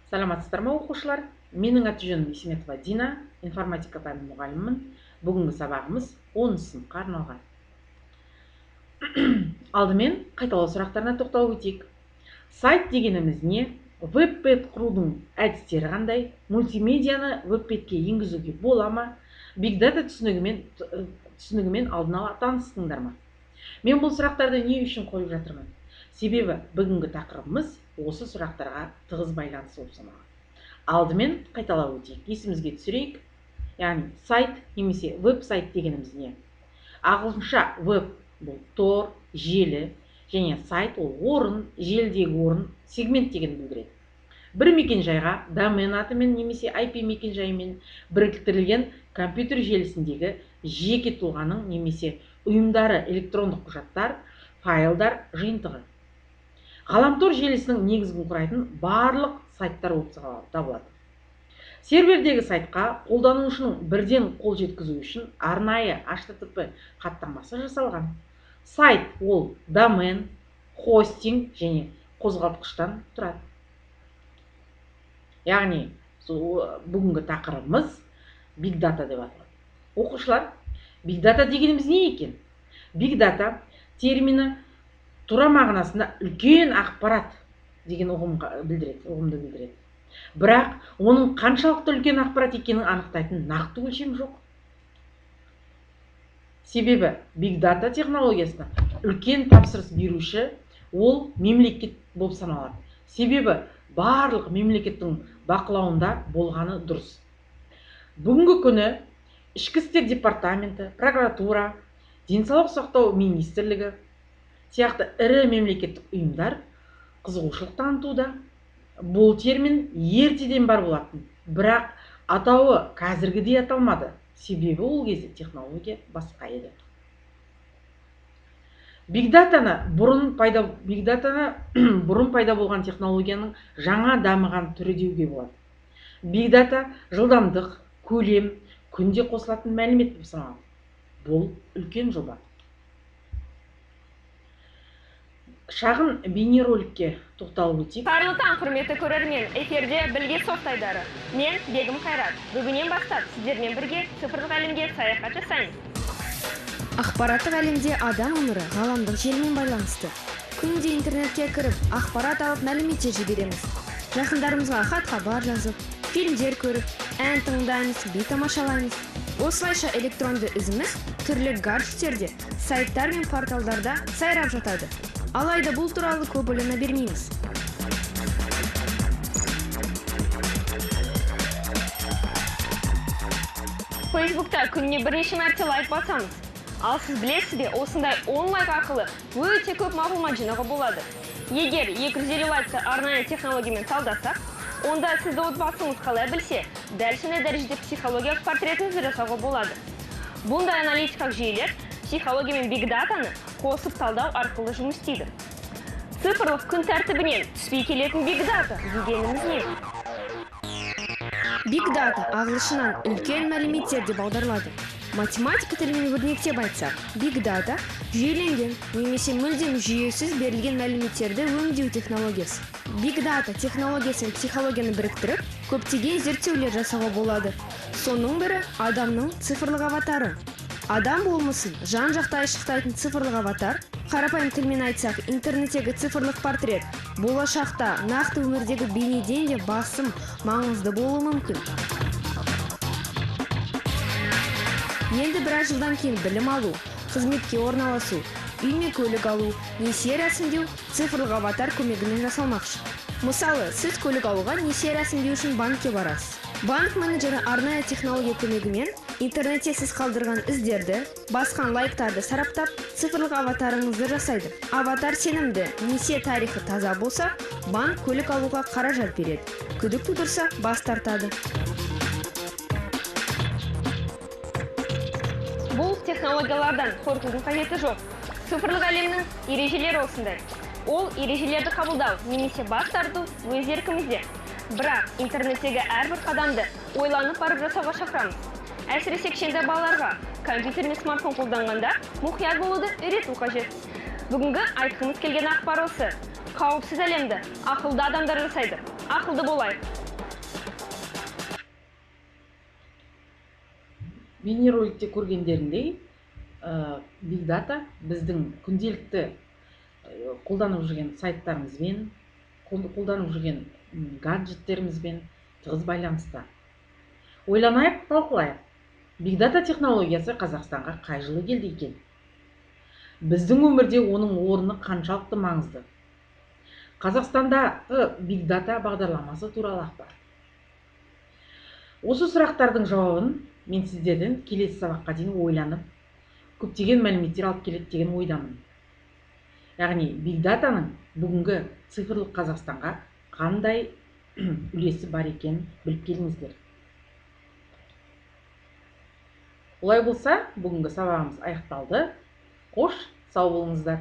Саламатсыздар ма оқушылар? Менің аты-жөнім Исметова Дина, информатика пәні мұғалімімін. Бүгінгі сабағымыз 10 сыныпқа арналған. Алдымен қайталау сұрақтарына тоқталып өтейік. Сайт дегеніміз не? Веб-бет құрудың әдістері қандай? Мультимедианы веб-бетке енгізуге бола ма? Big Data түсінігімен алдын ала таныстыңдар ма? Мен бұл сұрақтарды не үшін қойып жатырмын? Себебі бүгінгі тақырыбымыз осы сұрақтарға тығыз байланысты болып саналады. Алдымен қайталап өтейік. Есімізге түсірейік. Яғни сайт немесе веб-сайт дегеніміз не? Ағылшынша веб бұл тор, желі, және сайт ол орын, желідегі орын, сегмент деген білдіреді. Бір мекен-жайға домен атымен немесе IP мекен-жайымен біріктірілген компьютер желісіндегі жеке тұлғаның немесе ұйымдары электрондық құжаттар, файлдар жиынтығы. Ғаламтор желісінің негізін құрайтын барлық сайттар болып табылады. Сервердегі сайтқа қолданушының бірден қол жеткізу үшін арнайы HTTP хаттамасы жасалған. Сайт ол домен, хостинг және қозғалтқыштан тұрады. Яғни бүгінгі тақырыбымыз Big Data деп аталады. Оқушылар, Big Data дегеніміз не екен? Big Data термині тура мағынасында үлкен ақпарат деген ұғымды білдіреді. Бірақ оның қаншалықты үлкен ақпарат екенін анықтайтын нақты өлшем жоқ. Себебі Big Data технологиясына үлкен тапсырыс беруші ол мемлекет болып саналады. Себебі барлық мемлекеттің бақылауында болғаны дұрыс. Бүгінгі күні Ішкі істер департаменті, прокуратура, денсаулық сақтау министрлігі сияқты ірі мемлекеттік ұйымдар қызығушылық танытуда. Бұл термин ертеден бар болатын, бірақ атауы қазіргідей аталмады. Себебі ол кезде технология басқа еді. Big Data'ны бұрын пайда болған технологияның жаңа дамыған түрі деуге болады. Big Data жылдамдық, көлем, күнде қосылатын мәлімет болып саналады. Бұл үлкен жоба. Шағын бейнероликке тоқталып өтейік. Қайырлы таң, құрметті көрермен, эфирде Білге Соқтайдары. Мен Бегім Қайрат. Бүгіннен бастап сіздермен бірге цифрлық әлемге саяхат жасаймыз. Ақпараттық әлемде адам өмірі ғаламдық желімен байланысты. Күнде интернетке кіріп, ақпарат алып мәліметтер жібереміз. Жақындарымызға хат-хабар жазып, фильмдер көріп, ән тыңдаймыз, би тамашалаймыз. Осылайша электронды ізіміз түрлі гаджеттерде, сайттар мен порталдарда сайрап жатады. Алайда бұл туралы көп ойлана бермейміз. Фейсбукта күніне бірнеше мәрте лайк басамыз. Ал сіз білесіз бе, осындай 10 лайк арқылы өте көп мағлұмат жинауға болады. Егер 250 лайкты арнайы технологиямен талдасақ, онда сізді отбасыңыз қалай білсе, дәл сондай дәрежеде психологиялық портретіңізді жасауға болады. Бұндай аналитикалық жүйелер психология мен Big Data'ны қосып талдау арқылы жұмыс істейді. Цифрлық күн тәртібінен түспей келетін Big Data дегеніміз не? Big Data ағылшыннан үлкен мәліметтер деп аударылады. Математика тілімен өрнектеп айтсақ, Big Data жүйеленген немесе мүлдем жүйесіз берілген мәліметтерді өңдеу технологиясы. Big Data технологиясын психологияны біріктіріп, көптеген зерттеулер жасауға болады. Соның бірі адамның цифрлық аватары. Адам болмысын жан-жақты айшықтайтын цифрлық аватар, қарапайым тілмен айтсақ, интернеттегі цифрлық портрет, болашақта нақты өмірдегі бейнеден де басым маңызды болуы мүмкін. Енді біраз жылдан кейін білім алу, қызметке орналасу, үй мен көлік алу, несие рәсімдеу цифрлық аватар көмегімен жасалмақшы. Мысалы, сіз көлік алуға несие рәсімдеу үшін банкке барасыз. Банк менеджері арнайы технология көмегімен интернетте сіз қалдырған іздерді, басқан лайктарды сараптап, цифрлық аватарыңызды жасайды. Аватар сенімді, несие тарихы таза болса, банк көлік алуға қаражат береді. Күдік тудырса, бас тартады. Бұл технологиялардан қорқудың қажеті жоқ. Цифрлық әлемнің ережелері осындай. Ол ережелерді қабылдау немесе бас тарту өз еркімізде. Бірақ интернеттегі әрбір қадамды ойланып барып жасауға шақырамыз. Әсіресе кішкентай балаларға компьютер мен смартфон қолданғанда мұқият болуды үйрету қажет. Бүгінгі айтқымыз келген ақпар осы. қауіпсіз әлемді ақылды адамдар жасайды. Ақылды болайық. Бейнероликте көргендеріндей, Big Data біздің күнделікті қолданып жүрген сайттарымызбен, қолданып жүрген гаджеттерімізбен тығыз байланыста. Ойланайық, талқылайық. Big Data технологиясы Қазақстанға қай жылы келді екен? Біздің өмірде оның орны қаншалықты маңызды? Қазақстандағы Big Data бағдарламасы туралы ақпар. Осы сұрақтардың жауабын мен сіздерден келесі сабаққа дейін ойланып, көптеген мәліметтер алып келеді деген ойдамын. Яғни Big Dataның бүгінгі цифрлық Қазақстанға қандай үлесі бар екен біліп келіңіздер. Олай болса, бүгінгі сабағымыз аяқталды. Қош, сау болыңыздар.